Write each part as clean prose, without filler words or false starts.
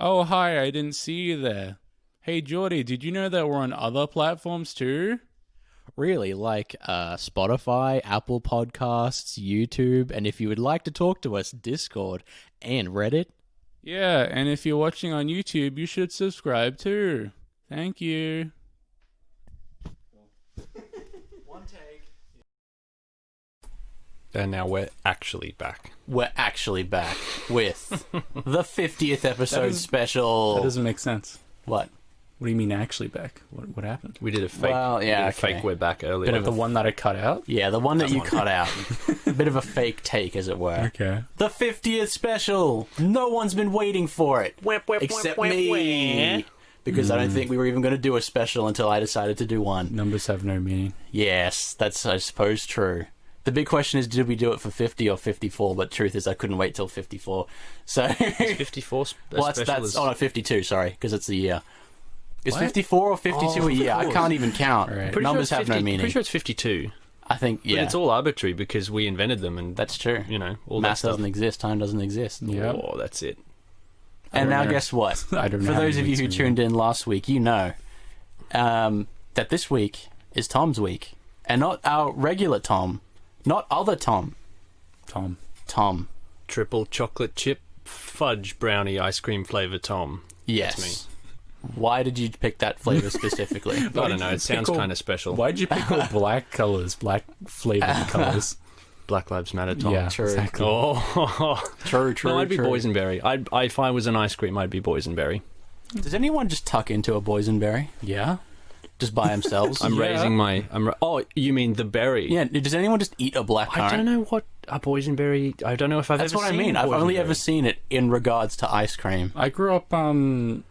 Oh, hi, I didn't see you there. Hey, Geordie, did you know that we're on other platforms too? Really, like Spotify, Apple Podcasts, YouTube, and if you would like to talk to us, Discord and Reddit. Yeah, and if you're watching on YouTube, you should subscribe too. Thank you. One take. And now we're actually back. We're actually back with the 50th episode special. That doesn't make sense. What? What do you mean actually back? What happened? We did a fake. Well, yeah, we did a okay. fake. We're back earlier. Bit of the one that I cut out? Yeah, the one that you one. cut out. A bit of a fake take, as it were. Okay. The 50th special. No one's been waiting for it. Except me. Because I don't think we were even going to do a special until I decided to do one. Numbers have no meaning. Yes, that's, I suppose, true. The big question is, did we do it for 50 or 54? But truth is, I couldn't wait till 54. So, 54 well, special that's is... oh no, 52. Sorry, because it's a year. Is What? 54 or 52 a year? I course. can't even count. Right. Pretty Numbers sure have it's no 50 meaning. Pretty sure it's 52. I think, yeah, But it's all arbitrary because we invented them and, that's true. you know, all Math that stuff. doesn't exist. Time doesn't exist. Yeah. Oh, that's it. And don't now, know. guess what? I don't know. For how those many of you who weeks we tuned in last week, you know that this week is Tom's week, and not our regular Tom, not other Tom. Tom. Tom. Triple chocolate chip fudge brownie ice cream flavor Tom. Yes. That's Why did you pick that flavor specifically? I don't know. It sounds pickle- kind of special. Why'd you pick all black colors, black flavored colors? Black Lives Matter Tom. Yeah, True. exactly. Oh. True, true, No, I'd be true. boysenberry. If I was an ice cream, I'd be boysenberry. Does anyone just tuck into a boysenberry Yeah. just by themselves? I'm Yeah. raising my... Oh, you mean the berry? Yeah. Does anyone just eat a black currant? I don't know what a boysenberry... I don't know if I've That's ever what I seen mean. I've only boysenberry. ever seen it in regards to ice cream. I grew up, I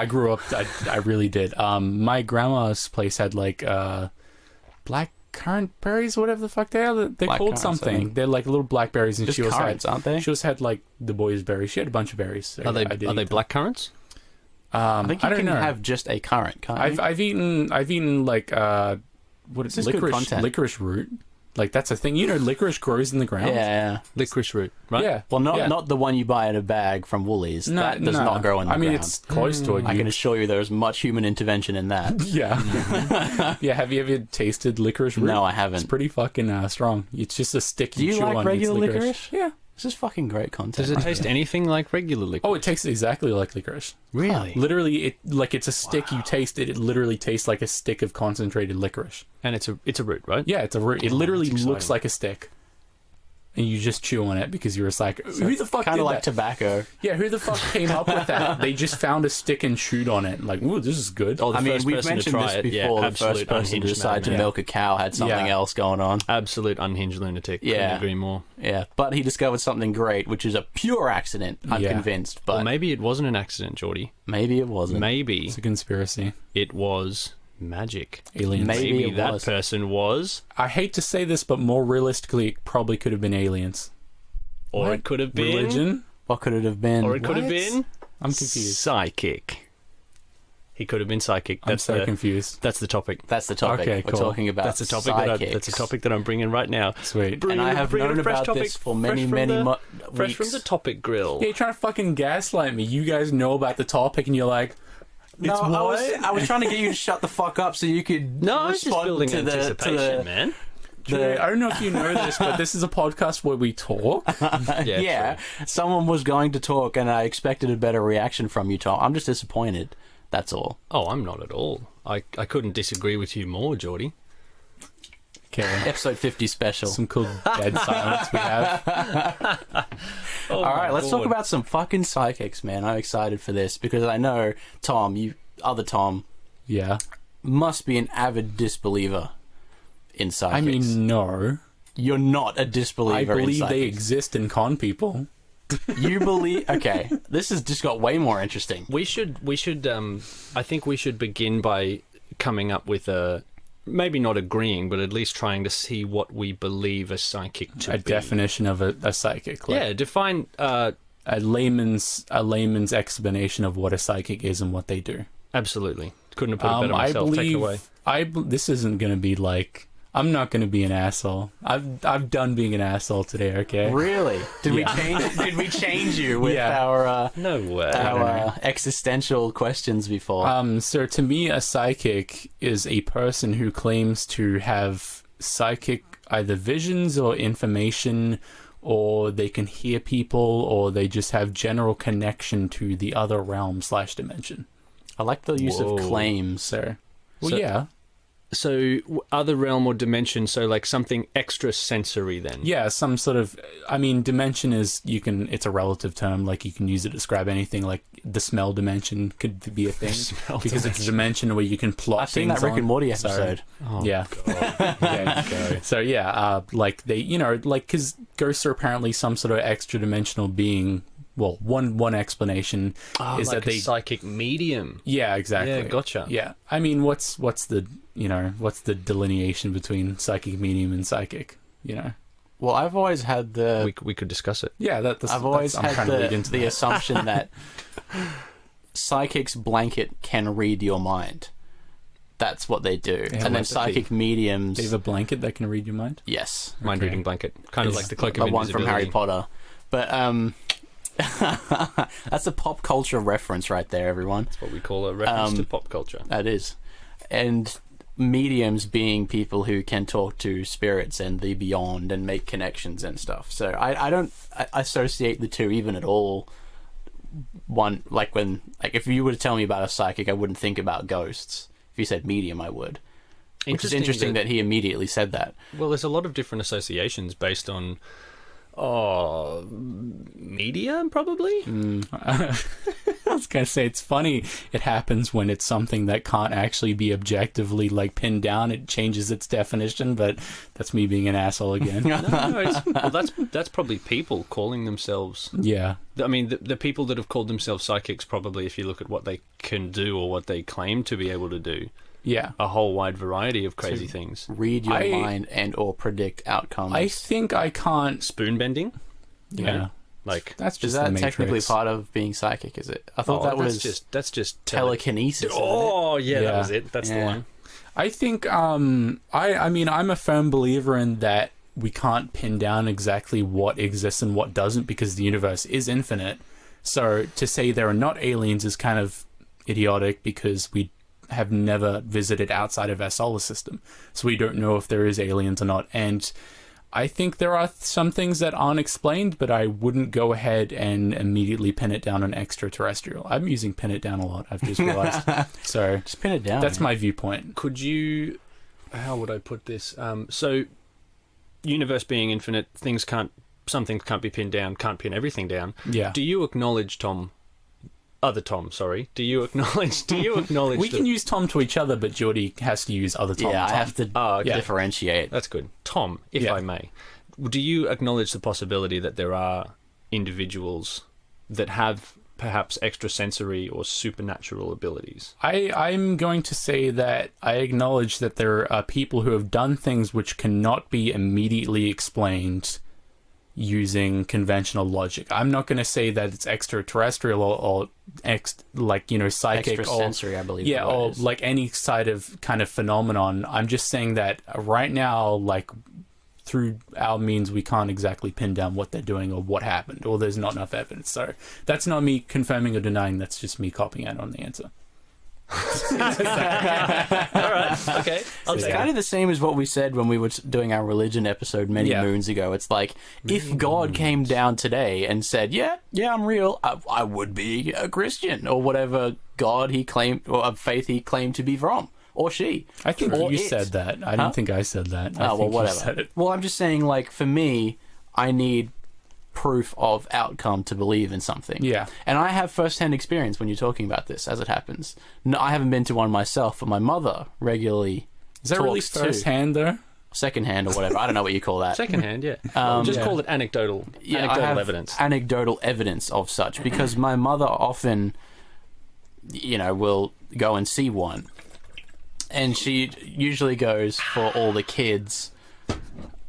grew up, I really did. My grandma's place had, like, black currant berries, whatever the fuck they are. They're Black called currants, I something. think. They're like little blackberries, and Just she also currants, had, aren't they? she also had, like, the boys' berries. She had a bunch of berries. So Are they I did are they eat them. black currants? I think you don't can know. have just a currant, can't you? I've eaten like what is This is good licorice content. licorice root. Like that's a thing. You know, licorice grows in the ground. yeah. Licorice root, right? Yeah. Well, Yeah. not the one you buy in a bag from Woolies. No, that does no. not grow in the I mean, ground. it's close to it. I can assure you there is much human intervention in that. Yeah. Yeah. Have you ever tasted licorice root? No, I It's haven't. pretty fucking strong. It's just a stick Do you chew like on. regular It's licorice? Yeah. This is fucking great content. Does it taste anything like regular licorice? Oh, it tastes exactly like licorice. really? Literally, it's a stick. You taste it. It literally tastes like a stick of concentrated licorice. And it's a root, right? Yeah, it's a root. It literally that's looks exciting. like a stick. And you just chew on it because you're a psycho. Who the fuck Kind did of like that? tobacco. Yeah, who the fuck came up with that? They just found a stick and chewed on it. Like, ooh, this is good. Oh, the I mean, first we've person to mentioned try this it, yeah, before. The first absolute person to unhinged decide to madman. milk a cow had something Yeah. else going on. Absolute unhinged lunatic. Yeah. Couldn't agree more. Yeah, but he discovered something great, which is a pure accident. I'm Yeah. convinced, but Or maybe it wasn't an accident, Geordie. maybe it wasn't. Maybe It's a conspiracy. it was magic. Aliens. Maybe Maybe it that was. person was, I hate to say this, but more realistically, it probably could have been aliens. or What? it could have been, Religion? What could it have been? or it could have What? been I'm confused. psychic. He could have been psychic. I'm That's so the confused. that's the topic. That's the topic. Okay, We're cool. talking about. That's the topic. That's psychics. a topic that I'm bringing right now. Sweet. And I have known about this for many, many fresh weeks. from the topic grill. Yeah, you're trying to fucking gaslight me. You guys know about the topic, and you're like, No, it's what? I was trying to get you to shut the fuck up so you could No, I was just respond building to anticipation, man. I don't know if you know this, but this is a podcast where we talk. Yeah, true. someone was going to talk, and I expected a better reaction from you, Tom. I'm just disappointed. That's all. Oh, I'm not at all. I couldn't disagree with you more, Geordie. Okay. Episode 50 special. Some cool dead silence we have. Oh, All right, let's talk God. about some fucking psychics, man. I'm excited for this because I know Tom, other Tom, Yeah. must be an avid disbeliever in psychics. I mean, no. you're not a I disbeliever in believe they psychics. exist and con people. You believe... Okay, this has just got way more interesting. We should. I think we should begin by coming up with a, maybe not agreeing, but at least trying to see what we believe a psychic to A be. definition of a psychic. Like Yeah, define. a layman's explanation of what a psychic is and what they do. Absolutely, couldn't have put it better I myself. Take it believe away. this isn't going to be like I'm not going to be an asshole. I've done being an asshole today. Okay. Really? Did we change? Did we change you with our No way. our existential questions before? So to me, a psychic is a person who claims to have psychic either visions or information, or they can hear people, or they just have general connection to the other realm / dimension. I like the use of claims. So, So other realm or dimension, so like something extra sensory then? Yeah, some sort of, I mean, dimension is, it's a relative term, like you can use it to describe anything, like the smell dimension could be a thing, because it's a dimension where you can plot I've seen things that Rick on. and Morty episode. Yeah. So yeah, like they, like, because ghosts are apparently some sort of extra dimensional being. Well, one explanation is like that they psychic medium. Yeah, exactly. Yeah, gotcha. Yeah, I mean, what's the delineation between psychic medium and psychic? Well, I've always had the We could discuss it. Yeah, I've always I'm had trying to lead into the that. assumption that psychics blanket can read your mind. That's what they do. have And then empathy. psychic mediums. They have a blanket that can read your mind. Yes, Mind reading blanket. Kind of It's like the cloak the of one from invisibility. Harry Potter. But that's a pop culture reference right there, everyone. That's what we call a reference to pop culture. That is. And mediums being people who can talk to spirits and the beyond and make connections and stuff. So I don't associate the two even at all. If you were to tell me about a psychic, I wouldn't think about ghosts. If you said medium, I would. Which is interesting that he immediately said that. Well, there's a lot of different associations based on media, probably. I was gonna say, it's funny. It happens when it's something that can't actually be objectively like pinned down. It changes its definition, but that's me being an asshole again. That's probably people calling themselves. Yeah. I mean, the people that have called themselves psychics, probably, if you look at what they can do or what they claim to be able to do, Yeah. a whole wide variety of crazy things. Read your mind and or predict outcomes. I think I can't. Spoon bending. Yeah. Like That's Is just that the Matrix. technically part of being psychic, is it? I thought that was that's just telekinesis. isn't it? Oh yeah, Yeah. that was it. That's the Yeah. one. I think I mean I'm a firm believer in that we can't pin down exactly what exists and what doesn't, because the universe is infinite. So to say there are not aliens is kind of idiotic, because we have never visited outside of our solar system. So we don't know if there is aliens or not. And I think there are some things that aren't explained, but I wouldn't go ahead and immediately pin it down on extraterrestrial. I'm using pin it down a lot, I've just realized. So Just pin it down. that's man. my viewpoint. Could you? How would I put this? So, universe being infinite, some things can't be pinned down. Can't pin everything down. Yeah. Do you acknowledge, Tom? Other Tom, sorry. Do you acknowledge? We can use Tom to each other, but Geordie has to use other Tom. Yeah, Tom. I have to okay. differentiate. That's good. Tom, if Yeah. I may, do you acknowledge the possibility that there are individuals that have perhaps extrasensory or supernatural abilities? I'm going to say that I acknowledge that there are people who have done things which cannot be immediately explained using conventional logic. I'm not going to say that it's extraterrestrial or psychic Extrasensory, I believe. yeah, the word or is. like any side of kind of phenomenon. I'm just saying that right now, like through our means, we can't exactly pin down what they're doing or what happened, or there's not enough evidence. So that's not me confirming or denying. That's just me copying out on the answer. All right. Okay. I'll It's take kind it. of the same as what we said when we were doing our religion episode many Yeah. moons ago. It's like, if God came down today and said, yeah, I'm real, I would be a Christian, or whatever God he claimed, or a faith he claimed to be from, or she. I think Or you it. said that. I don't think I said that. I Oh, well, think you whatever. said it. Well, I'm just saying, like, for me, I need proof of outcome to believe in something. Yeah. And I have first-hand experience when you're talking about this, as it happens. No, I haven't been to one myself, but my mother regularly Is that really talks to first hand though? second-hand or whatever. I don't know what you call that. Secondhand, yeah. Just yeah. call it anecdotal. Yeah, I anecdotal have evidence. Anecdotal evidence of such, because my mother often, will go and see one. And she usually goes for all the kids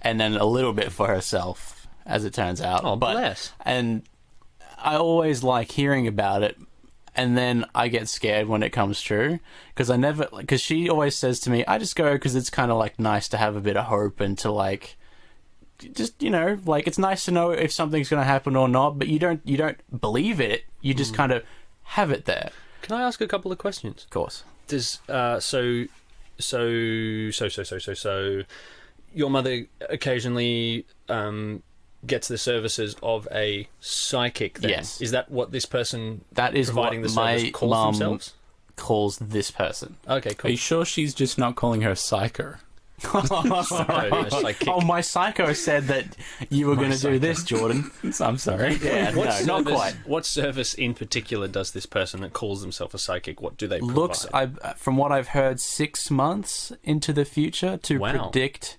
and then a little bit for herself, as it turns out. Oh, bless. And I always like hearing about it, And then I get scared when it comes true because she always says to me, I just go because it's kind of like nice to have a bit of hope and to like, just, you know, like it's nice to know if something's going to happen or not, but you don't believe it. You just kind of have it there. Can I ask a couple of questions? Of course. Does so your mother occasionally gets the services of a psychic then? Yes. Is that what this person That is providing what the service my calls mum themselves? calls this person. Okay, Are cool. you sure she's just not calling her psycho? Psychic. Oh, my psycho said that you were going to do this, Jordan. I'm sorry. Yeah, no, not quite. What service in particular does this person that calls themselves a psychic? What do they provide? Looks, from what I've heard, 6 months into the future to predict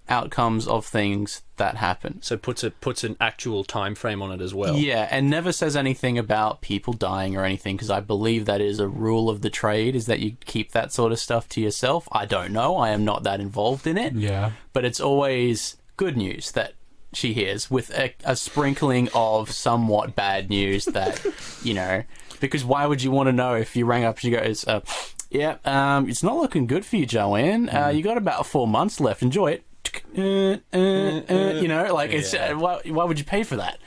outcomes of things that happen. So puts an actual time frame on it as well. Yeah, and never says anything about people dying or anything, because I believe that is a rule of the trade, is that you keep that sort of stuff to yourself. I don't know. I am not that involved in it. Yeah. But it's always good news that she hears, with a sprinkling of somewhat bad news that, you know, because why would you want to know if you rang up, she goes, it's not looking good for you, Joanne. You got about 4 months left. Enjoy it. You know, like it's why would you pay for that?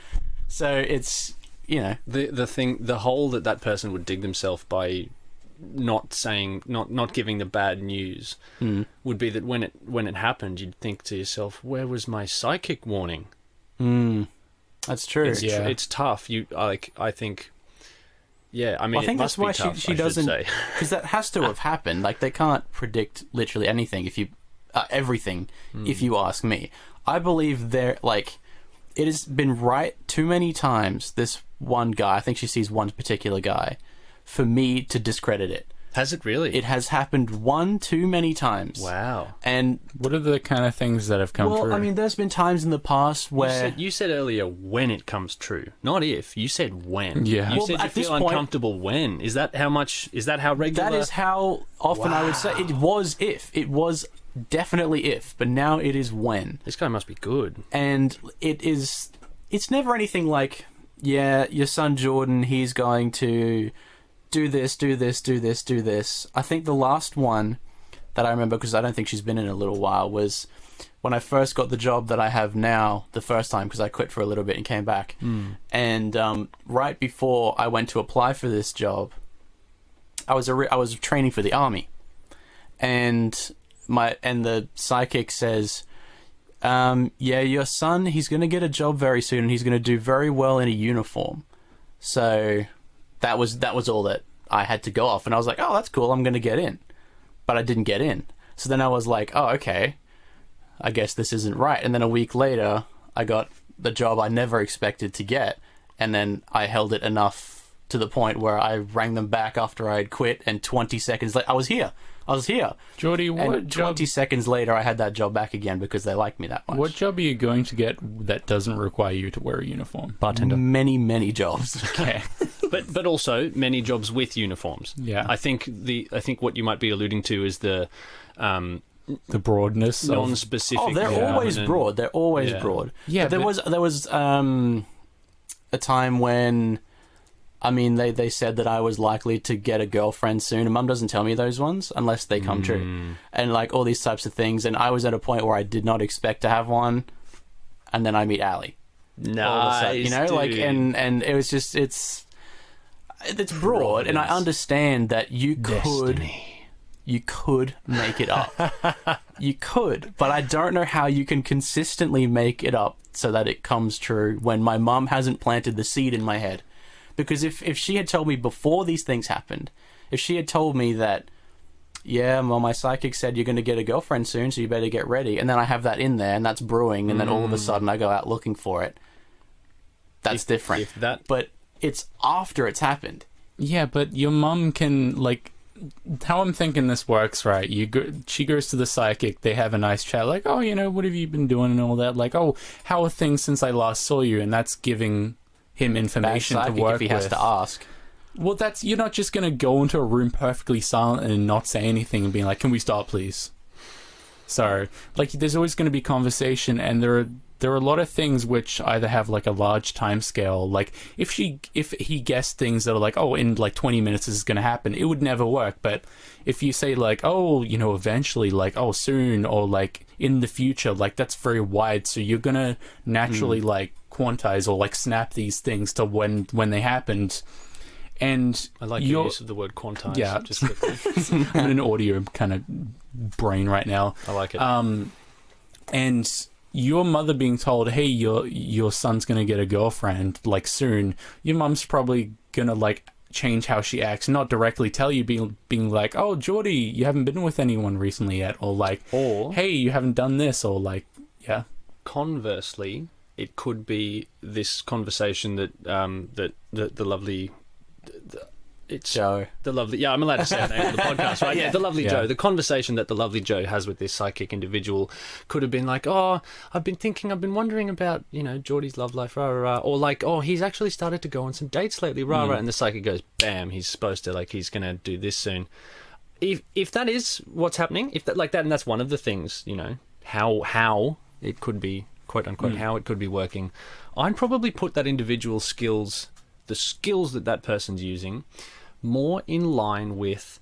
So it's, you know, the hole that person would dig themselves by not giving the bad news would be that when it happened, you'd think to yourself, where was my psychic warning? That's true. It's tough. I think. Yeah, I mean, I think it must that's why be tough, she I doesn't, should say. because that has to have happened. Like, they can't predict literally anything if you everything. If you ask me, I believe it has been right too many times. This one guy, I think she sees one particular guy, for me to discredit it. Has it really? It has happened one too many times. Wow. And What are the kind of things that have come well, true? I mean, there's been times in the past where You said earlier when it comes true, not if. You said when. Yeah. You Well, said you at this feel point- uncomfortable when. Is that how regular? that is how often I would say it was if. It was definitely if, but now it is when. This guy must be good. And it's never anything like, yeah, your son Jordan, he's going to do this, do this, do this, do this. I think the last one that I remember, because I don't think she's been in a little while, was when I first got the job that I have now, the first time, because I quit for a little bit and came back. And right before I went to apply for this job, I was training for the army, and the psychic says, your son, he's going to get a job very soon, and he's going to do very well in a uniform. So that was all that I had to go off, and I was like, oh, that's cool, I'm going to get in. But I didn't get in. So then I was like, oh, okay, I guess this isn't right. And then a week later, I got the job I never expected to get, and then I held it enough to the point where I rang them back after I had quit, and 20 seconds later, I was here. Geordie, what And job? 20 seconds later, I had that job back again because they liked me that much. What job are you going to get that doesn't require you to wear a uniform? Bartender. Many, many jobs. Okay. But also many jobs with uniforms. Yeah. I think what you might be alluding to is the The broadness of... non-specific. Oh, they're always broad. They're always broad. Yeah, But there was a time when, I mean, they said that I was likely to get a girlfriend soon, and Mum doesn't tell me those ones unless they come true, and like all these types of things. And I was at a point where I did not expect to have one, and then I meet Ali. Nice, All of a sudden, you know, like, dude. and it was just it's broad, and I understand that you could make it up. You could, but I don't know how you can consistently make it up so that it comes true when my mum hasn't planted the seed in my head. Because if she had told me before these things happened, if she had told me that, yeah, well, my psychic said you're going to get a girlfriend soon, so you better get ready, and then I have that in there, and that's brewing, and then all of a sudden I go out looking for it, that's different. But it's after it's happened. Yeah, but your mum can, like... How I'm thinking this works, right? She goes to the psychic, they have a nice chat, like, oh, you know, what have you been doing and all that? Like, oh, how are things since I last saw you? And that's giving him information to work if he has with. to ask. Well, you're not just going to go into a room perfectly silent and not say anything and being like, can we start, please? So, like, there's always going to be conversation, and there are a lot of things which either have like a large time scale. Like, if he guessed things that are like, oh, in like 20 minutes this is going to happen, it would never work. But if you say like, oh, you know, eventually, like, oh, soon, or like in the future, like, that's very wide. So you're gonna naturally like quantize or like snap these things to when they happened. And I like your use of the word quantize. Yeah, just quickly. I'm in an audio kind of brain right now. I like it. And your mother being told, hey, your son's gonna get a girlfriend like soon, your mum's probably gonna like change how she acts, not directly tell you, being like, oh, Geordie, you haven't been with anyone recently yet, or like, or hey, you haven't done this, or like, yeah. Conversely, it could be this conversation that that the lovely. It's Joe. The lovely, yeah, I'm allowed to say the name of the podcast, right? Yeah, the lovely Joe. The conversation that the lovely Joe has with this psychic individual could have been like, oh, I've been wondering about, you know, Geordie's love life, rah, rah, rah. Or like, oh, he's actually started to go on some dates lately, rah, rah. And the psychic goes, bam, he's supposed to, like, he's going to do this soon. If that is what's happening, if that, like that, and that's one of the things, you know, how it could be, quote unquote, how it could be working, I'd probably put that individual's skills, the skills that person's using, more in line with,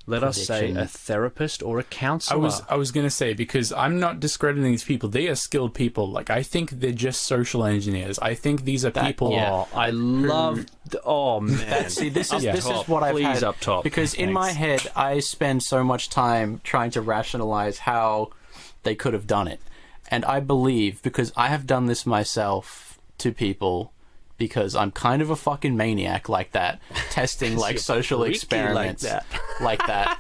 let us say, a therapist or a counselor. I was going to say, because I'm not discrediting these people. They are skilled people. Like, I think they're just social engineers. I think these are people... Oh, I love... Oh, man. This is what I've had. Up top. Because in my head, I spend so much time trying to rationalize how they could have done it. And I believe, because I have done this myself to people... because I'm kind of a fucking maniac like that, testing like social experiments like that,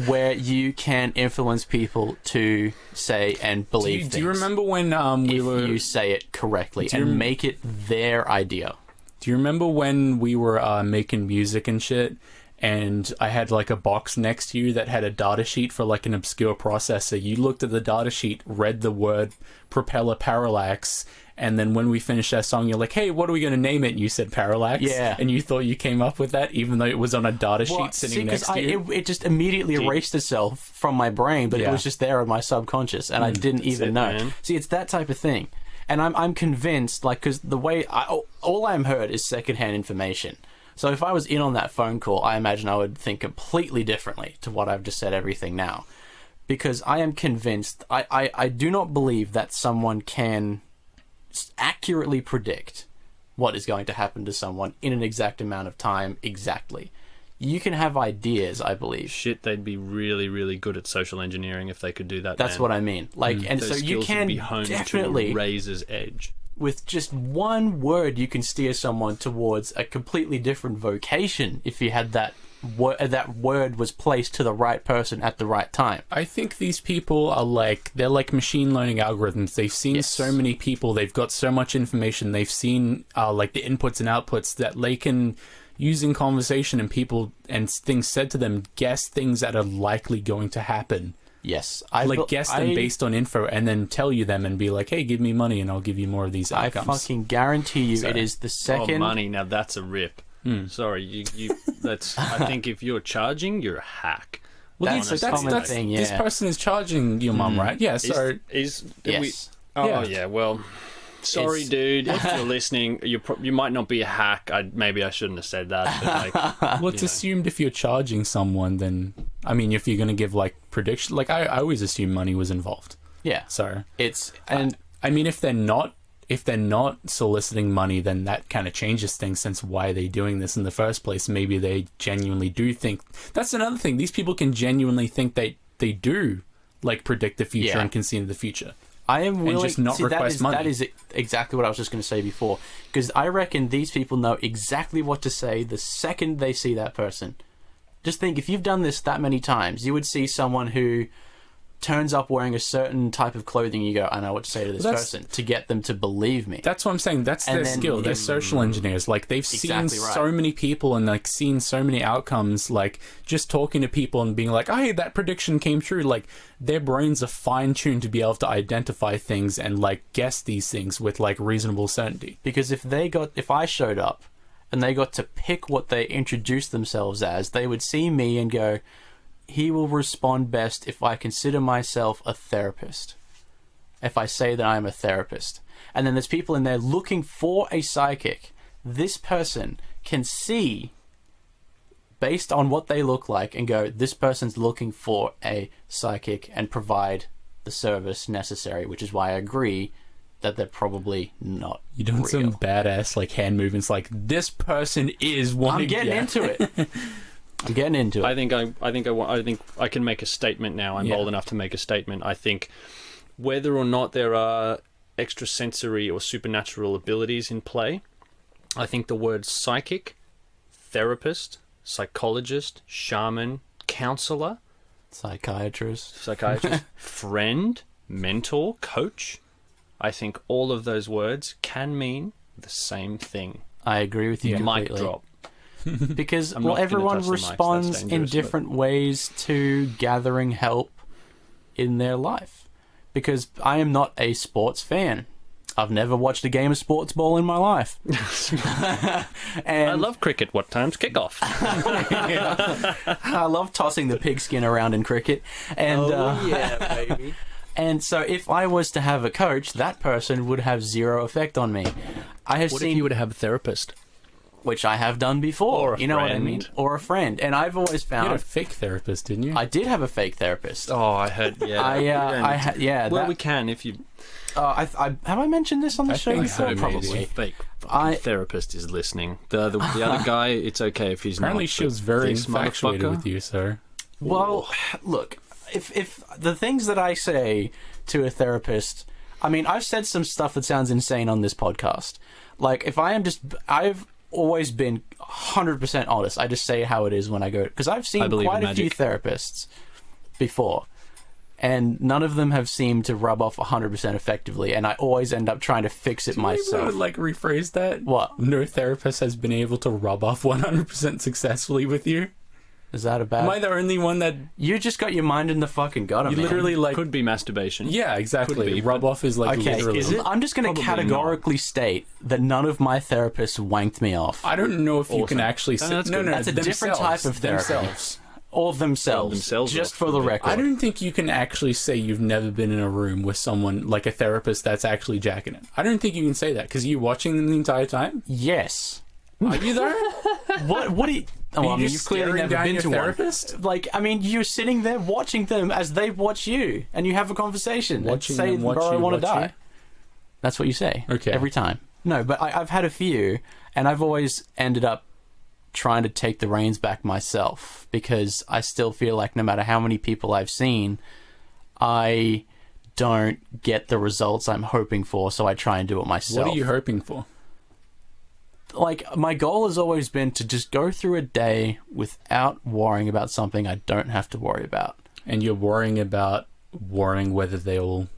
where you can influence people to say and believe things. Do you remember when you say it correctly and make it their idea? Do you remember when we were making music and shit, and I had like a box next to you that had a data sheet for like an obscure processor? You looked at the data sheet, read the word propeller parallax, and then when we finished that song, you're like, hey, what are we going to name it? And you said Parallax. Yeah. And you thought you came up with that, even though it was on a data sheet sitting next to you? It just immediately erased itself from my brain, but it was just there in my subconscious, and I didn't even know. Man. See, it's that type of thing. And I'm convinced, like, because the way... all I'm heard is secondhand information. So if I was in on that phone call, I imagine I would think completely differently to what I've just said everything now. Because I am convinced... I do not believe that someone can... accurately predict what is going to happen to someone in an exact amount of time exactly. You can have ideas, I believe. Shit, they'd be really, really good at social engineering if they could do that. That's what I mean. Like, and those so you can be honed definitely to a razor's edge. With just one word, you can steer someone towards a completely different vocation if you had that word was placed to the right person at the right time. I think these people are like, they're like machine learning algorithms. They've seen so many people, they've got so much information, they've seen like the inputs and outputs that they can, using conversation and people and things said to them, guess things that are likely going to happen. Yes. Guess them based on info and then tell you them and be like, hey, give me money and I'll give you more of these outcomes. I fucking guarantee you it is the second... Oh, money, now that's a rip. Sorry, you. That's. I think if you're charging, you're a hack. Well, that's thing. Yeah. This person is charging your mum, right? Yeah. So yes. Yeah. Well, sorry, dude. If you're listening, you might not be a hack. Maybe I shouldn't have said that. But like, well, it's assumed if you're charging someone, then I mean, if you're going to give like prediction, like I always assume money was involved. Yeah. So it's I mean, if they're not soliciting money, then that kind of changes things, since why are they doing this in the first place? Maybe they genuinely do think... That's another thing. These people can genuinely think they do, like, predict the future and can see into the future. I am willing... And just not request money. That is exactly what I was just going to say before. Because I reckon these people know exactly what to say the second they see that person. Just think, if you've done this that many times, you would see someone who... turns up wearing a certain type of clothing, you go, I know what to say to this person to get them to believe me. That's what I'm saying. That's their skill. They're social engineers. Like, they've seen so many people and like seen so many outcomes, like just talking to people and being like, oh, hey, that prediction came true. Like, their brains are fine-tuned to be able to identify things and like guess these things with like reasonable certainty. Because if I showed up and they got to pick what they introduced themselves as, they would see me and go, he will respond best if I consider myself a therapist. If I say that I'm a therapist. And then there's people in there looking for a psychic. This person can see, based on what they look like, and go, this person's looking for a psychic, and provide the service necessary, which is why I agree that they're probably not You're doing real. some badass like hand movements like, this person is one. I'm getting into it. I'm getting into it. I think I can make a statement now. I'm Yeah. bold enough to make a statement. I think whether or not there are extrasensory or supernatural abilities in play, I think the words psychic, therapist, psychologist, shaman, counselor, Psychiatrist. friend, mentor, coach, I think all of those words can mean the same thing. I agree with you Mic completely. drop. Because I'm not gonna everyone touch the mics, that's responds in dangerous, different ways to gathering help in their life. Because I am not a sports fan. I've never watched a game of sports ball in my life. And I love cricket. What time's kickoff? I love tossing the pigskin around in cricket. And yeah, baby. and so if I was to have a coach, that person would have zero effect on me. I have What seen if you were to have a therapist? which I have done before. Or a you know what I friend. mean? Or a friend. And I've always You had a found fake therapist, didn't you? I did have a fake therapist. Oh, I heard. Yeah, Yeah. Well, that, we can if you. I have I mentioned this on the I show think before? so, maybe. Probably. Fake I- therapist is listening. The other guy, it's okay if he's Apparently, not. she but was very this infatuated motherfucker- with you, sir. Well, look, if the things that I say to a therapist, I mean, I've said some stuff that sounds insane on this podcast. Like, if I am just, I've always been 100% honest. I just say how it is when I go, because I've I seen believe quite in a few magic. therapists before, and none of them have seemed to rub off 100% effectively, and I always end up trying to fix it Can we, myself. like, rephrase that? What? No therapist has been able to rub off 100% successfully with you? Is that a bad? Am I the only one that... You just got your mind in the fucking gutter, You man. literally, like... Could be masturbation. Yeah, exactly. Could be, Rub but- off is, like, Okay, literally... is it? I'm just going to Probably categorically state that none of my therapists wanked me off. I don't know if you can Awesome. actually No, say... that's No, good. no, That's a different type of therapy. themselves. All themselves. themselves just off, for the probably. record. I don't think you can actually say you've never been in a room with someone, like a therapist, that's actually jacking it. I don't think you can say that, because you're watching them the entire time. Yes. Are you there? What do you... Oh, Are I you mean, just you've clearly staring never down been your to therapist? one. Like, I mean, you're sitting there watching them as they watch you, and you have a conversation. Watching and say, them watch bro, I you want to watch die. you? That's what you say. Okay. Every time. No, but I've had a few, and I've always ended up trying to take the reins back myself, because I still feel like no matter how many people I've seen, I don't get the results I'm hoping for, so I try and do it myself. What are you hoping for? Like, my goal has always been to just go through a day without worrying about something I don't have to worry about. And you're worrying whether they'll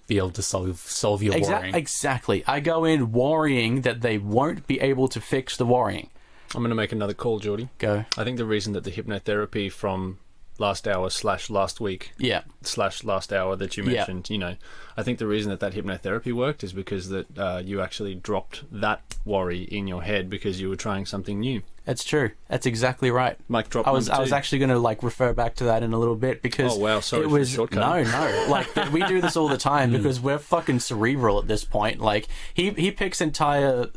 be able to solve your worrying. Exactly. I go in worrying that they won't be able to fix the worrying. I'm going to make another call, Geordie. Go. I think the reason that the hypnotherapy from last hour / last week Yeah. / last hour that you Yeah. mentioned, you know, I think the reason that hypnotherapy worked is because that you actually dropped that worry in your head because you were trying something new. That's true. That's exactly right. Mic drop. I was number two. actually going to like refer back to that in a little bit, because Oh, wow, sorry it for the was shortcut. no like we do this all the time because we're fucking cerebral at this point. Like he picks entire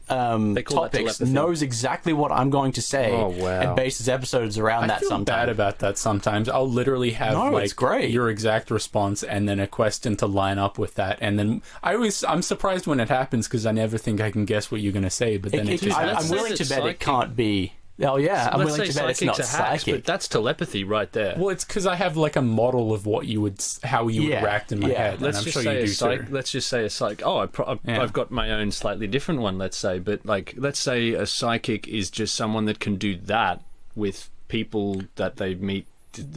They call that topics, telepathy. knows exactly what I'm going to say, Oh, wow. and bases episodes around I that feel sometimes. bad about that sometimes. I'll literally have No, like it's great. your exact response and then a question to line up with that, and then I'm surprised when it happens because I never think I can guess what you're going to say, but then it just I'm let's happens. say willing to that bet it psychic- can't be. Oh yeah, I'm Let's willing say to bet it's not psychics are hacks, psychic. but that's telepathy right there. Well, it's because I have like a model of what you would, how you would Yeah, react in my yeah. head, and Let's I'm just sure say you a do psych. too. Let's just say a psych. Oh, Yeah. I've got my own slightly different one. Let's say, but like, let's say a psychic is just someone that can do that with people that they meet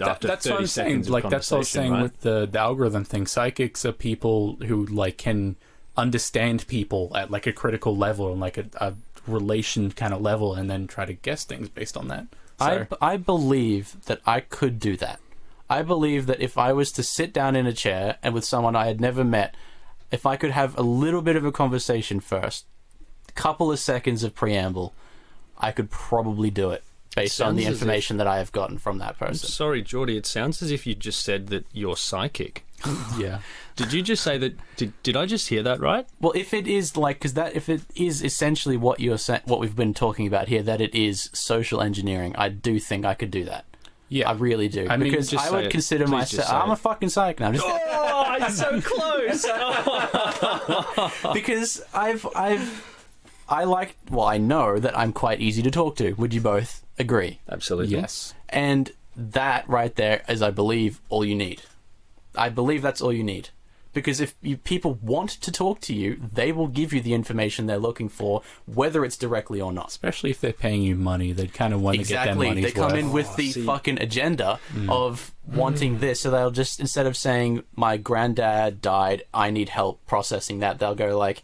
after That's 30 what I'm saying. seconds of Like that's what I was conversation, saying right? with the algorithm thing. Psychics are people who like can understand people at like a critical level and like a relation kind of level, and then try to guess things based on that. So, I believe that I could do that. I believe that if I was to sit down in a chair and with someone I had never met, if I could have a little bit of a conversation first, a couple of seconds of preamble, I could probably do it. based on the sounds as information that I have gotten from that person. Sorry, Geordie, it sounds as if you just said that you're psychic. Yeah. Did you just say that? Did I just hear that right? Well, if it is like, because that if it is essentially what you're what we've been talking about here, that it is social engineering, I do think I could do that. Yeah. I really do. I mean, because just I say would it. consider Please myself. just say I'm it. a fucking psych now. Oh, it's so close. Because I know that I'm quite easy to talk to. Would you both agree? Absolutely. Yes. And that right there is, I believe, all you need. I believe that's all you need. Because if people want to talk to you, they will give you the information they're looking for, whether it's directly or not. Especially if they're paying you money, they kind of want to get their money's They come worth. in with the see. fucking agenda of wanting this, so they'll just, instead of saying, my granddad died, I need help processing that, they'll go like,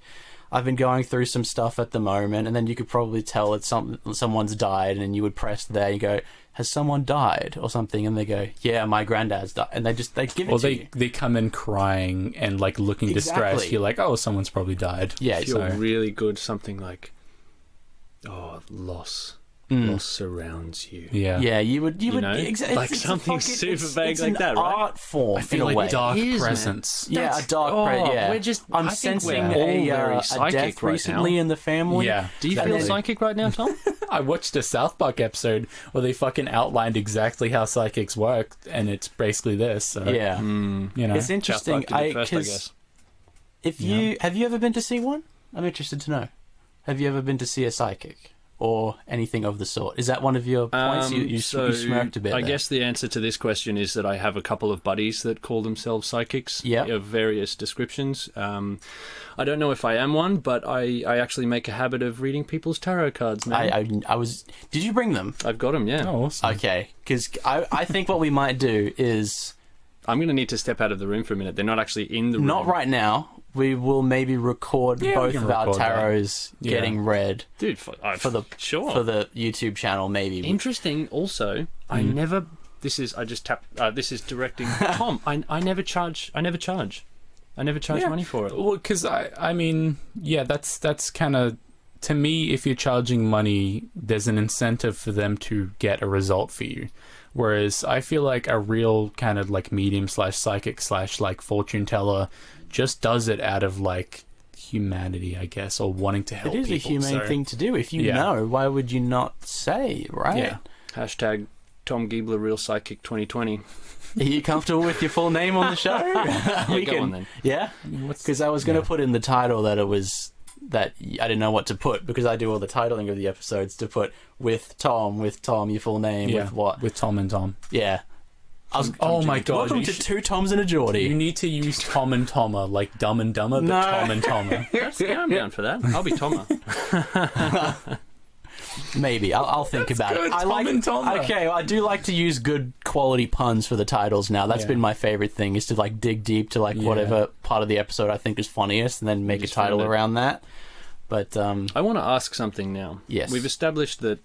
I've been going through some stuff at the moment, and then you could probably tell that someone's died, and you would press there, you go, has someone died or something? And they go, yeah, my granddad's died. And they give it to you. They come in crying and like looking distressed. You're like, oh, someone's probably died. Yeah, If you're really good, something like, loss. Loss surrounds you. Yeah. Yeah, you would know? exactly Like something super vague it's like an that, right? art form. I feel in a like way. dark It is, man. presence. Yeah, a dark yeah. I'm I think sensing we're all very a psychic death right recently now. in the family. Yeah. Do you That feel is- psychic right now, Tom? I watched a South Park episode where they fucking outlined exactly how psychics work, and it's basically this. So, Yeah. you know. It's interesting. South Park did it first, I 'cause guess. if have you ever been to see one? I'm interested to know. Have you ever been to see a psychic or anything of the sort? Is that one of your points? You smirked a bit. I there. guess the answer to this question is that I have a couple of buddies that call themselves psychics Yep. of various descriptions. I don't know if I am one, but I actually make a habit of reading people's tarot cards, man. I was. Did you bring them? I've got them, yeah. Oh, awesome. Okay, because I think what we might do is I'm going to need to step out of the room for a minute. They're not actually in the room. not right now. We will maybe record Yeah, we both can of our record that. tarots Yeah. getting read Dude, for the sure. for the YouTube channel. Maybe Interesting also, I never... This is... I just tapped... this is directing Tom. I never charge... I never charge Yeah. money for it. Well, because I mean, yeah, that's kind of, to me, if you're charging money, there's an incentive for them to get a result for you. Whereas I feel like a real kind of like medium / psychic / like fortune teller just does it out of like humanity, I guess, or wanting to help it is people. a humane So, thing to do. If you Yeah. know, why would you not say, right? Yeah. Hashtag Tom Giebeler Real Psychic 2020. Are you comfortable with your full name on the show? Yeah, go on then. Yeah, What's- because I was going to yeah. put in the title that it was that I didn't know what to put, because I do all the titling of the episodes to put with Tom, your full name, Yeah, with what? with Tom and Tom. Yeah. I was, Oh my god! welcome you to should- Two Toms and a Geordie. You need to use Tom and Tommer, like Dumb and Dumber, but No. Tom and Tommer. Yeah, I'm down for that. I'll be Toma. Maybe I'll think about good, it. I Tom like. and Tommer. Okay, I do like to use good quality puns for the titles. Now that's Yeah. been my favorite thing, is to like dig deep to like Yeah. whatever part of the episode I think is funniest, and then make a Just title find it. around that. But I want to ask something now. Yes. We've established that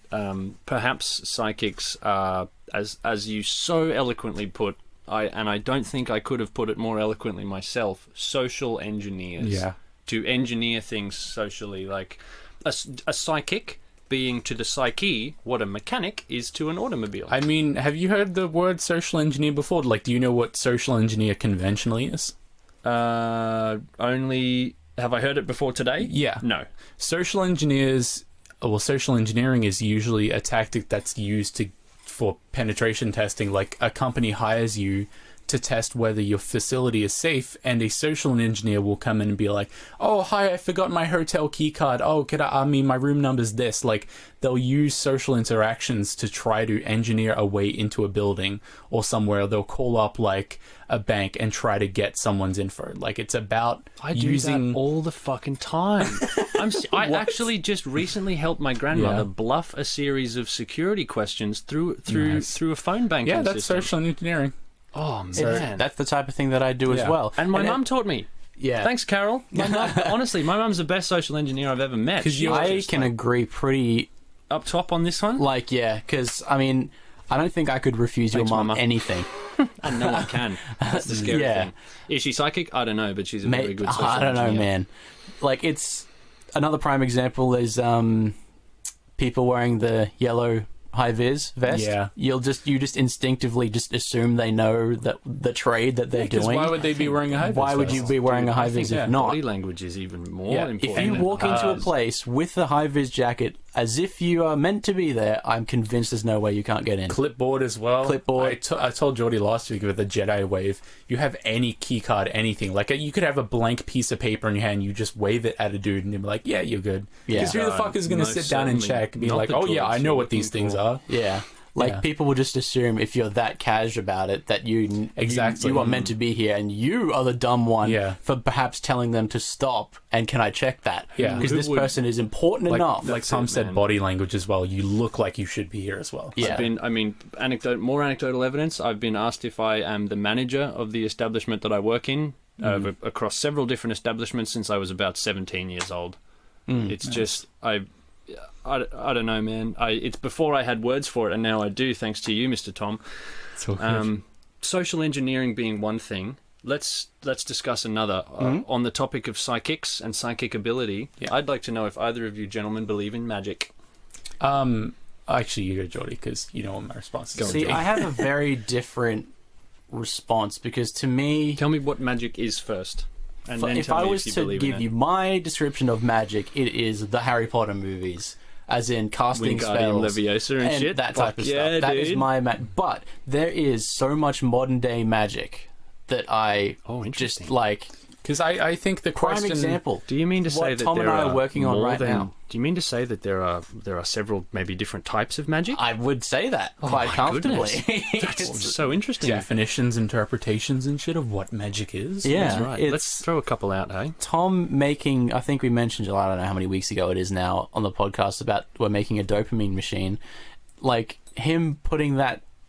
perhaps psychics are, as you so eloquently put, I don't think I could have put it more eloquently myself, social engineers. Yeah. To engineer things socially, like a psychic being to the psyche what a mechanic is to an automobile. I mean, have you heard the word social engineer before? Like, do you know what social engineer conventionally is? Only... Have I heard it before today? Yeah. No. Social engineering is usually a tactic that's used for penetration testing. Like, a company hires you to test whether your facility is safe, and a social engineer will come in and be like, oh, hi, I forgot my hotel key card. Oh, my room number's this. Like, they'll use social interactions to try to engineer a way into a building or somewhere. They'll call up like a bank and try to get someone's info. Like, it's about I do using that all the fucking time. I actually just recently helped my grandmother Yeah. bluff a series of security questions through Nice. a phone banking yeah, that's system. social engineering. Oh So man, that's the type of thing that I do as Yeah. well. and my mum taught me. Yeah. Thanks, Carol. My mum, honestly, my mum's the best social engineer I've ever met. 'Cause you- I can agree pretty, up top on this one. like, yeah, because, I mean, I don't think I could refuse Thanks, your mum Mama. anything. And no one can. That's the scary Yeah. thing. Is she psychic? I don't know, but she's a very good social I don't know, engineer. man. Like, it's... Another prime example is people wearing the yellow high vis vest, Yeah. you just instinctively just assume they know that the trade that they're Because doing. why would they be wearing a high vis? Why would you be wearing a high vis Yeah, if not? body language is even more Yeah, important. If you than walk into a ours. place with a high vis jacket as if you are meant to be there, I'm convinced there's no way you can't get in. Clipboard as well. Clipboard. I told Jordy last week with the Jedi wave, you have any key card, anything. Like, you could have a blank piece of paper in your hand, you just wave it at a dude, and they'll be like, yeah, you're good. Yeah. Because who the fuck is going to Most sit down and certainly check and be not like, the oh, yeah, I droids know you're what these looking things for. are. Yeah. Like, Yeah. people will just assume if you're that cash about it that Exactly. you are meant to be here and you are the dumb one Yeah. for perhaps telling them to stop and can I check that? Yeah. Because Who this would- person is important enough. Like Tom it, said, man. body language as well. You look like you should be here as well. Yeah. More anecdotal evidence. I've been asked if I am the manager of the establishment that I work in across several different establishments since I was about 17 years old. It's just I don't know, man. It's before I had words for it, and now I do, thanks to you, Mr. Tom. So good. Social engineering being one thing. Let's discuss another on the topic of psychics and psychic ability. Yeah. I'd like to know if either of you gentlemen believe in magic. Actually, you go, Jordy, because you know what my response is. See, I have a very different response because to me, Tell me what magic is first, and then if tell I me was if you to believe give in it. you my description of magic, it is the Harry Potter movies, as in casting Wingardium spells Leviosa and shit? that type of Fuck yeah, stuff. That is dude. my but there is so much modern day magic that I Oh, interesting. just like. Because I think the Prime question... example. Do you mean to say what that Tom there and I are are working on more right than, now? Do you mean to say that there are several maybe different types of magic? I would say that quite my comfortably. That's so interesting. definitions, interpretations, and shit of what magic is. Yeah. That's right. it's- Let's throw a couple out, hey? Tom making, I think we mentioned, I don't know how many weeks ago it is now on the podcast about we're making a dopamine machine. Like him putting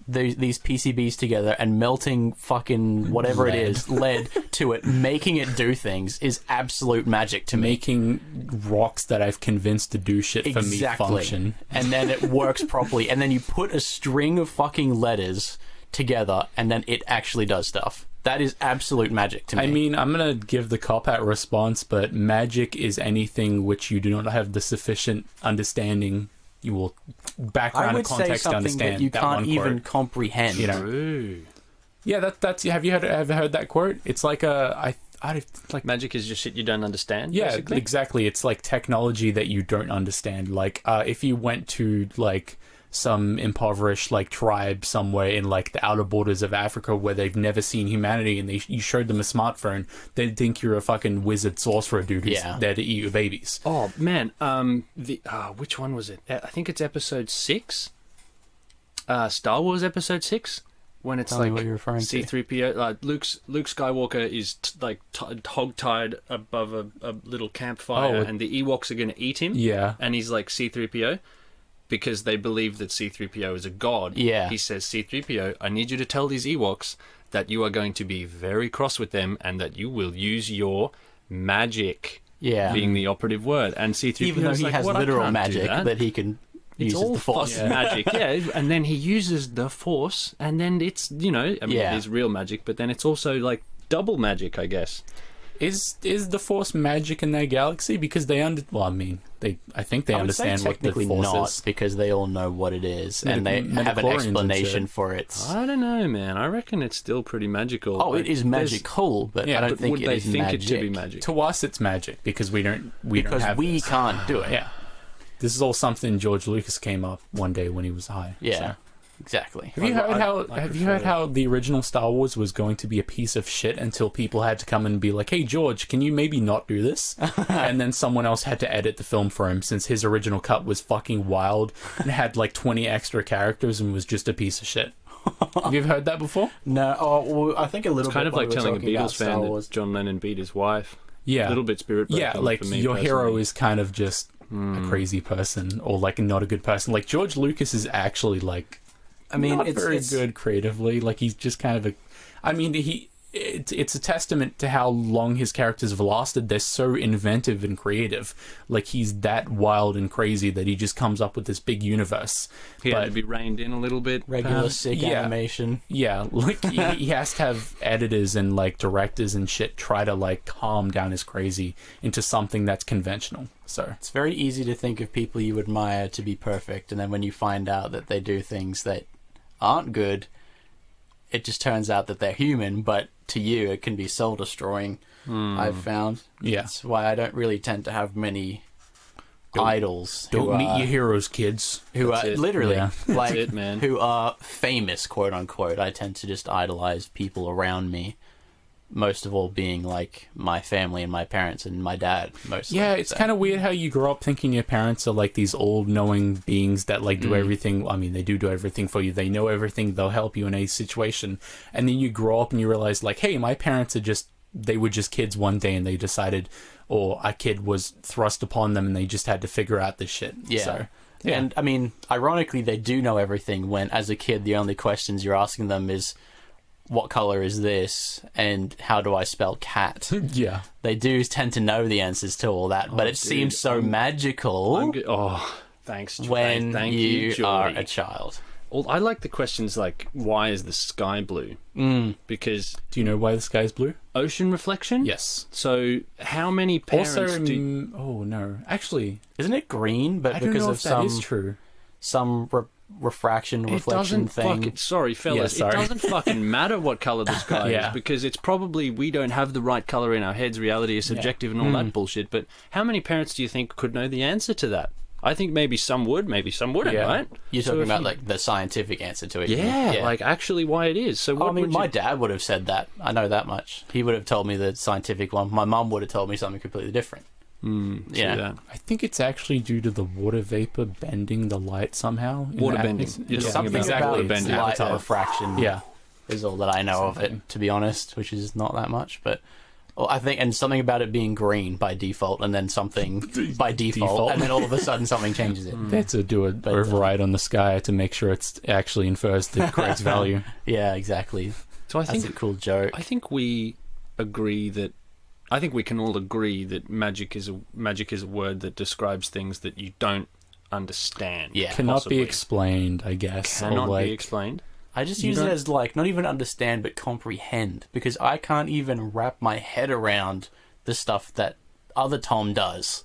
these PCBs together and melting fucking whatever it is, lead to it, making it do things is absolute magic to me. Making rocks that I've convinced to do shit for me function. And then it works properly. And then you put a string of fucking letters together and then it actually does stuff. That is absolute magic to me. I mean, I'm going to give the cop-out response, but magic is anything which you do not have the sufficient understanding, you will background I and would say context to something understand that you can't one even quote. comprehend. You know. Ooh. Yeah, that's. Have you ever heard that quote? It's like like Magic is just shit you don't understand, yeah, basically? exactly. It's like technology that you don't understand. Like if you went to like some impoverished like tribe somewhere in like the outer borders of Africa where they've never seen humanity, and you showed them a smartphone, they'd think you're a fucking wizard sorcerer dude who's Yeah. there to eat your babies. Oh, man. Which one was it? I think it's episode 6. Star Wars episode 6. When it's Tell me like what you're referring to. C-3PO, Luke Skywalker is hog-tied above a little campfire, Oh. and the Ewoks are going to eat him. Yeah. And he's like, C-3PO, because they believe that C-3PO is a god. Yeah. He says, C-3PO, I need you to tell these Ewoks that you are going to be very cross with them and that you will use your magic, Yeah. being the operative word. And C-3PO Even though is he like, has "What? I literal can't do magic that." he can It's use all the force. fucking magic, yeah. And then he uses the force, and then it's, I mean, Yeah. it is real magic, but then it's also like double magic, I guess. Is the Force magic in their galaxy? Because I think they I would say understand what the technically Force not, is. because they all know what it is, and they Midi- have an midichlorians and explanation shit. for it. I don't know, man. I reckon it's still pretty magical. Oh, Like, it is there's- magical, but Yeah, I don't But think would it they is think magic. it to be magic? To us, it's magic because we don't Because have we this. can't do it. Yeah, this is all something George Lucas came up one day when he was high. Yeah, So. exactly. Have you heard how? I Have you prefer heard it. how the original Star Wars was going to be a piece of shit until people had to come and be like, "Hey, George, can you maybe not do this?" And then someone else had to edit the film for him since his original cut was fucking wild and had like 20 extra characters and was just a piece of shit. Have you ever heard that before? No, well, I think a little It's kind bit of like when we were telling a talking about Beatles Star fan that Wars. John Lennon beat his wife. Yeah, A little bit spirit breaking yeah. Like for me your hero personally. is kind of just a crazy person or like not a good person. Like George Lucas is actually like. I mean, Not it's very it's- good creatively. Like he's just kind of a. I mean, it's a testament to how long his characters have lasted. They're so inventive and creative. Like, he's that wild and crazy that he just comes up with this big universe. He had to be reined in a little bit. Regular perhaps. sick animation. Yeah, like he has to have editors and like directors and shit try to like calm down his crazy into something that's conventional. So It's very easy to think of people you admire to be perfect, and then when you find out that they do things that aren't good, it just turns out that they're human, but to you it can be soul-destroying, I've found. Yeah. That's why I don't really tend to have many idols. don't meet your heroes, kids. Who That's are it. literally Yeah. like That's it, man. who are famous, quote unquote. I tend to just idolize people around me, most of all being like my family and my parents and my dad. Mostly, Yeah, it's kind of weird how you grow up thinking your parents are like these all-knowing beings that like do everything. I mean, they do everything for you. They know everything. They'll help you in a situation. And then you grow up and you realize like, hey, my parents they were just kids one day and they decided, or a kid was thrust upon them and they just had to figure out this shit. Yeah. So, yeah. And I mean, ironically, they do know everything when, as a kid, the only questions you're asking them is, what color is this? And how do I spell cat? yeah. They do tend to know the answers to all that, but it seems so magical Thanks, when Thank you are Geordie. a child. Well, I like the questions like, why is the sky blue? Because Do you know why the sky's blue? ocean reflection? Yes. So how many parents Also, do... oh no, actually, Isn't it green? But I don't because know of if that is true. some refraction, It reflection doesn't thing. fucking... Sorry, fellas. Yeah, sorry. It doesn't fucking matter what colour the sky Yeah. is, because it's probably we don't have the right colour in our heads, reality is subjective and all that bullshit, but how many parents do you think could know the answer to that? I think maybe some would, maybe some wouldn't, Yeah. right? You're So talking if about you- like the scientific answer to it. Yeah, like actually why it is. So what I mean, would my you... dad would have said that. I know that much. He would have told me the scientific one. My mum would have told me something completely different. see Yeah. that. I think it's actually due to the water vapor bending the light somehow. in Water the bending. atmosphere. You're Yeah, talking Something about about water bending. light Avatar. refraction. Yeah. Is all that I know of it, to be honest, which is not that much. But well, I think, and something about it being green by default, and then something by default, and then all of a sudden something changes it. They had to do an override on the sky to make sure it's actually infers the correct value. Yeah, exactly. So I That's think a cool joke. I think we agree that I think we can all agree that magic is a word that describes things that you don't understand. Yeah. Cannot possibly. be explained, I guess. or Cannot like, be explained. I just You use it don't- as like not even understand but comprehend, because I can't even wrap my head around the stuff that other Tom does,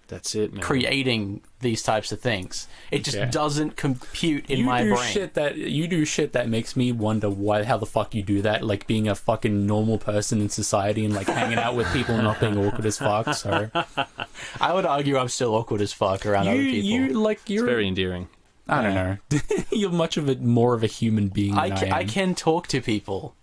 That's it, man. creating these types of things. It just Okay. doesn't compute in you my do brain. you do shit that makes me wonder how the fuck you do that, like being a fucking normal person in society and like hanging out with people and not being awkward as fuck. So I would argue I'm still awkward as fuck around other people. It's you're very endearing. I don't know. You're more of a human being than I am. I can talk to people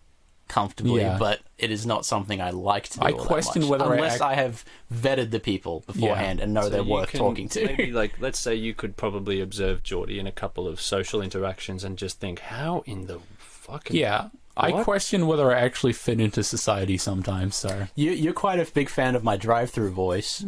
comfortably, Yeah. but it is not something I like to do. I all that question much, whether I unless act- I have vetted the people beforehand and know So they're you worth can- talking to. Maybe like let's say you could probably observe Geordie in a couple of social interactions and just think, how in the fucking Yeah. I What? question whether I actually fit into society sometimes, so... You're quite a big fan of my drive-through voice.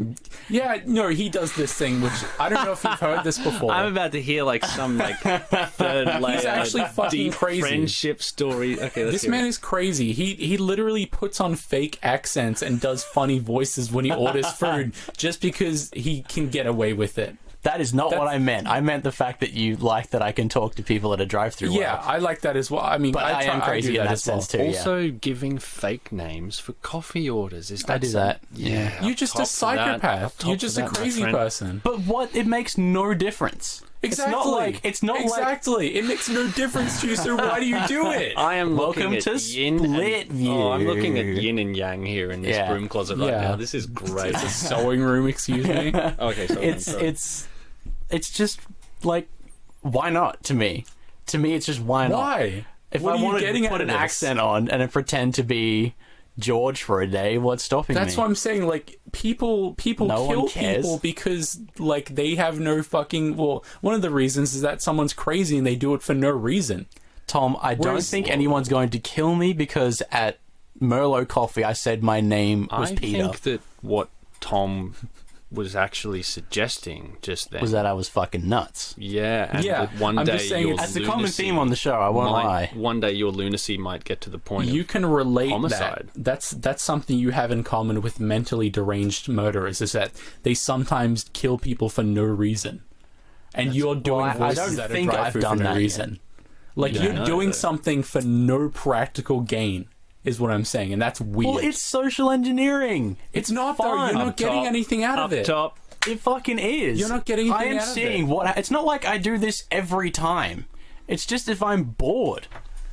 Yeah, no, he does this thing, which... I don't know if you've heard this before. I'm about to hear like some like third layer actually fucking deep crazy. friendship story. Okay, let's This hear man it. is crazy. He literally puts on fake accents and does funny voices when he orders food just because he can get away with it. That is not what I meant. I meant the fact that you like that I can talk to people at a drive-through. Yeah, well. I like that as well. I mean, But I am do crazy in that as well. sense too. Also giving fake names for coffee orders. Is that I do that. Yeah, You're just a psychopath. You're just a crazy person. But what? It makes no difference. Exactly. It's not like exactly. It makes no difference to you, so why do you do it? I am Welcome looking at to yin Split and, Oh, I'm looking at View. yin and yang here in this Yeah. broom closet right Yeah. now. This is great. It's a sewing room, excuse me. Okay, so it's just like, why not? To me, it's just why not? Why? If What I are you want to getting put out an of this? accent on and then pretend to be George for a day, what's stopping That's me? what I'm saying. Like, people No one kill cares. people because, like, they have no fucking... Well, one of the reasons is that someone's crazy and they do it for no reason. Tom, I don't Whereas- think anyone's going to kill me because at Merlot Coffee I said my name was I Peter. think that what Tom was actually suggesting just then Was that I was fucking nuts. yeah, and Yeah, that one I'm day just saying your That's a common lunacy theme on the show, I won't lie. one day your lunacy might get to the point You of can relate homicide. that's something you have in common with mentally deranged murderers, is that they sometimes kill people for no reason. And you're doing I voices don't at think a I've drive-through done for no that reason. Like, Yeah, you're no, doing but- something for no practical gain, is what I'm saying, and that's weird. Well, it's social engineering. It's not, though. fun. You're not getting top. anything out of it. top. It fucking is. You're not getting I anything am out of seeing it. what. It's not like I do this every time. It's just if I'm bored.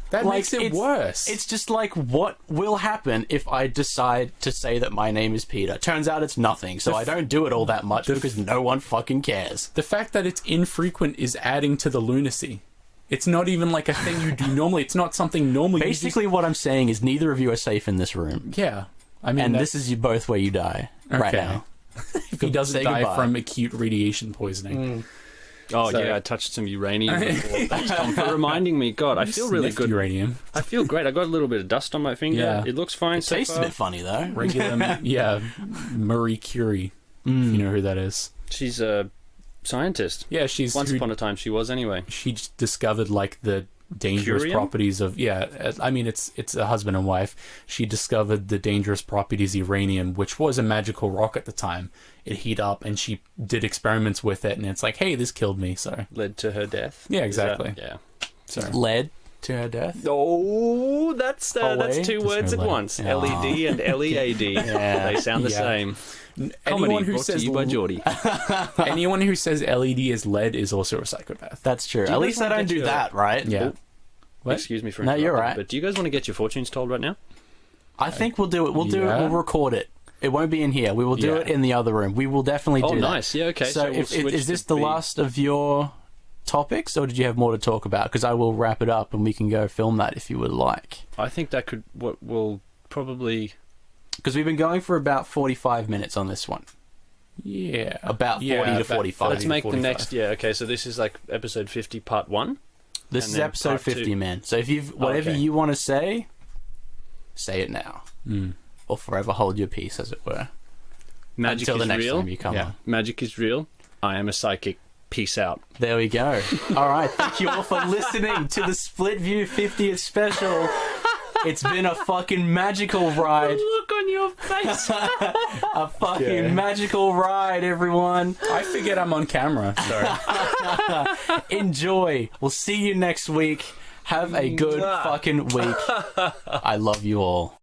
That Like, makes it it's- worse. It's just like, what will happen if I decide to say that my name is Peter? Turns out it's nothing, so I don't do it all that much because no one fucking cares. the fact that it's infrequent is adding to the lunacy. It's not even like a thing you do normally. It's not something normal. Basically, what I'm saying is neither of you are safe in this room. Yeah. I mean, And that- this is you both where you die right Okay. now. if he doesn't say die goodbye. from acute radiation poisoning. Oh So- yeah, I touched some uranium before. Thanks, Tom, for reminding me. God, I feel really Sniffed good. uranium. I feel great. I got a little bit of dust on my finger. Yeah. It looks fine so Tastes a far. bit funny though. Regular, yeah, Marie Curie, if you know who that is. She's a scientist. Yeah, she's Once who- upon a time, she was anyway. she just discovered like the dangerous Curium? properties of I mean it's a husband and wife. She discovered the dangerous properties of uranium, which was a magical rock at the time. It heat up, and she did experiments with it, and it's like, hey, this killed me. So Led to her death. Yeah, Is that- exactly. yeah. so Led to her death. Oh, that's Away. two words at no lead. once. Yeah. LED and LEAD. Yeah. They sound the Yeah. same. anyone Comedy who brought says to you by Geordie. anyone who says LED is lead is also a psychopath. That's true. you At guys least I wanna don't get do your- that, right? Yeah. What? Excuse me for No, you're interrupting, right. But do you guys want to get your fortunes told right now? I think we'll do it. We'll do it. Yeah. We'll record it. It won't be in here. We will do Yeah. it in the other room. We will definitely do Oh, that. nice. Yeah, okay. So, we'll switch is this to the be- last of your topics, or did you have more to talk about? Because I will wrap it up and we can go film that if you would like. I think that could. What will probably. Because we've been going for about 45 minutes on this one. Yeah, About 40 Yeah, to about 45. Let's make the 45. next. Yeah, okay. So this is like episode 50, part 1. This and is then episode part 50, two. man. So if you've whatever okay. you want to say it now, Mm. or forever hold your peace, as it were, Magic until the is next real. time you come Yeah. on. Magic is real. I am a psychic. Peace out. There we go. All right, thank you all for listening to the Split View 50th special. It's been a fucking magical ride. Look on your face. A fucking Yeah. magical ride, everyone. I forget I'm on camera. So Enjoy. We'll see you next week. Have a good fucking week. I love you all.